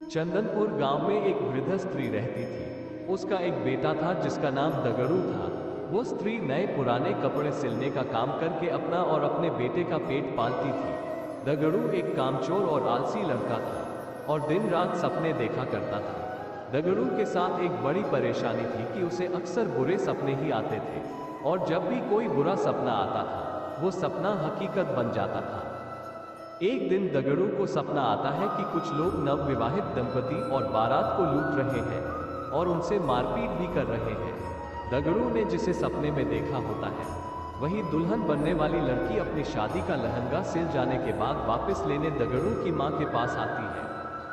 चंदनपुर गांव में एक वृद्ध स्त्री रहती थी। उसका एक बेटा था जिसका नाम दगड़ू था। वो स्त्री नए पुराने कपड़े सिलने का काम करके अपना और अपने बेटे का पेट पालती थी। दगड़ू एक कामचोर और आलसी लड़का था और दिन रात सपने देखा करता था। दगड़ू के साथ एक बड़ी परेशानी थी कि उसे अक्सर बुरे सपने ही आते थे और जब भी कोई बुरा सपना आता था वो सपना हकीकत बन जाता था। एक दिन दगड़ू को सपना आता है कि कुछ लोग नवविवाहित दंपति और बारात को लूट रहे हैं और उनसे मारपीट भी कर रहे हैं। दगड़ू ने जिसे सपने में देखा होता है वही दुल्हन बनने वाली लड़की अपनी शादी का लहंगा सिल जाने के बाद वापस लेने दगड़ू की मां के पास आती है।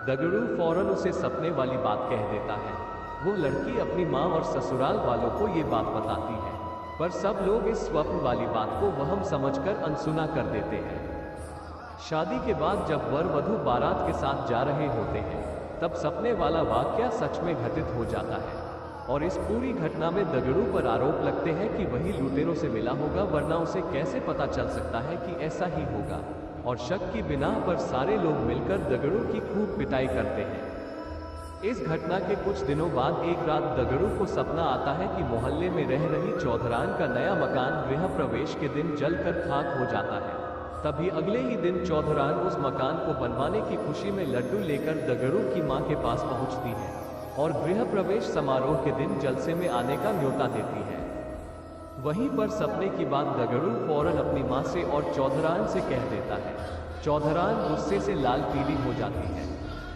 दगड़ू फौरन उसे सपने वाली बात कह देता है। वो लड़की अपनी मां और ससुराल वालों को ये बात बताती है, पर सब लोग इस स्वप्न वाली बात को वहम समझकर अनसुना कर देते हैं। शादी के बाद जब वर वधू बारात के साथ जा रहे होते हैं तब सपने वाला वाकया सच में घटित हो जाता है और इस पूरी घटना में दगड़ू पर आरोप लगते हैं कि वही लुटेरों से मिला होगा, वरना उसे कैसे पता चल सकता है कि ऐसा ही होगा। और शक की बिना पर सारे लोग मिलकर दगड़ू की खूब पिटाई करते हैं। इस घटना के कुछ दिनों बाद एक रात दगड़ू को सपना आता है कि मोहल्ले में रह रही चौधरान का नया मकान गृह प्रवेश के दिन जलकर खाक हो जाता है। तभी अगले ही दिन चौधरान उस मकान को बनवाने की खुशी में लड्डू लेकर दगड़ू की मां के पास पहुंचती है और गृह प्रवेश समारोह के दिन जलसे में आने का न्योता देती है। वहीं पर सपने की बात दगड़ू फौरन अपनी मां से और चौधरान से कह देता है। चौधरान गुस्से से लाल पीली हो जाती है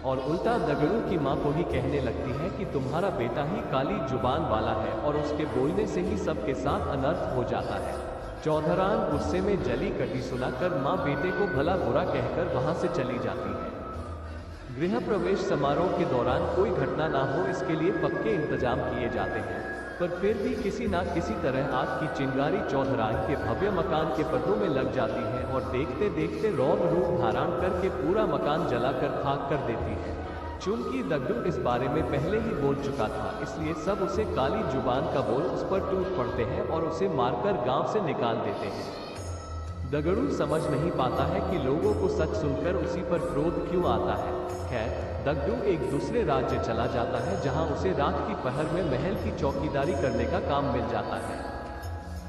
और उल्टा दगड़ू की मां को ही कहने लगती है कि तुम्हारा बेटा ही काली जुबान वाला है और उसके बोलने से ही सबके साथ अनर्थ हो जाता है। चौधरान गुस्से में जली कटी सुनाकर मां बेटे को भला बुरा कहकर वहां से चली जाती है। गृह प्रवेश समारोह के दौरान कोई घटना ना हो इसके लिए पक्के इंतजाम किए जाते हैं, पर फिर भी किसी ना किसी तरह आग की चिंगारी चौधरान के भव्य मकान के पर्दों में लग जाती है और देखते देखते रौद्र रूप धारण करके पूरा मकान जलाकर खाक कर देती है। चूंकि दगड़ू इस बारे में पहले ही बोल चुका था, इसलिए सब उसे काली जुबान का बोल उस पर टूट पड़ते हैं और उसे मारकर गांव से निकाल देते हैं। दगड़ू समझ नहीं पाता है कि लोगों को सच सुनकर उसी पर क्रोध क्यों आता है। खैर, दगड़ू एक दूसरे राज्य चला जाता है जहां उसे रात की पहर में महल की चौकीदारी करने का काम मिल जाता है।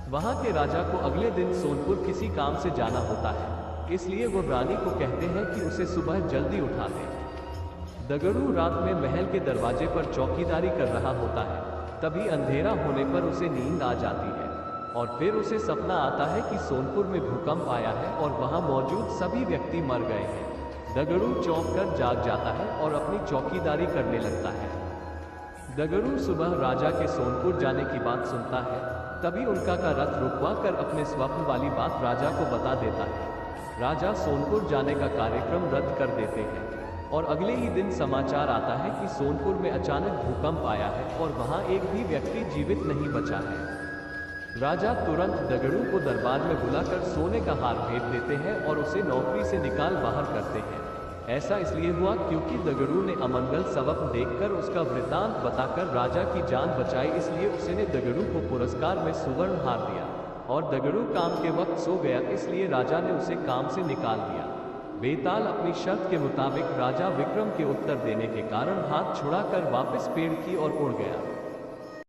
वहां के राजा को अगले दिन सोनपुर किसी काम से जाना होता है, इसलिए वो रानी को कहते हैं कि उसे सुबह जल्दी उठा दे। दगड़ू रात में महल के दरवाजे पर चौकीदारी कर रहा होता है। तभी अंधेरा होने पर उसे नींद आ जाती है और फिर उसे सपना आता है कि सोनपुर में भूकंप आया है और वहां मौजूद सभी व्यक्ति मर गए हैं। दगड़ू चौंक कर जाग जाता है और अपनी चौकीदारी करने लगता है। दगड़ू सुबह राजा के सोनपुर जाने की बात सुनता है। तभी उनका का रथ रुकवा कर अपने स्वप्न वाली बात राजा को बता देता है। राजा सोनपुर जाने का कार्यक्रम रद्द कर देते हैं और अगले ही दिन समाचार आता है कि सोनपुर में अचानक भूकंप आया है और वहां एक भी व्यक्ति जीवित नहीं बचा है। राजा तुरंत दगड़ू को दरबार में बुलाकर सोने का हार भेज देते हैं और उसे नौकरी से निकाल बाहर करते हैं। ऐसा इसलिए हुआ क्योंकि दगड़ू ने अमंगल स्वप्न देखकर उसका वृत्तांत बताकर राजा की जान बचाई, इसलिए उसने दगड़ू को पुरस्कार में सुवर्ण हार दिया और दगड़ू काम के वक्त सो गया, इसलिए राजा ने उसे काम से निकाल दिया। बेताल अपनी शर्त के मुताबिक राजा विक्रम के उत्तर देने के कारण हाथ छुड़ाकर वापस पेड़ की ओर उड़ गया।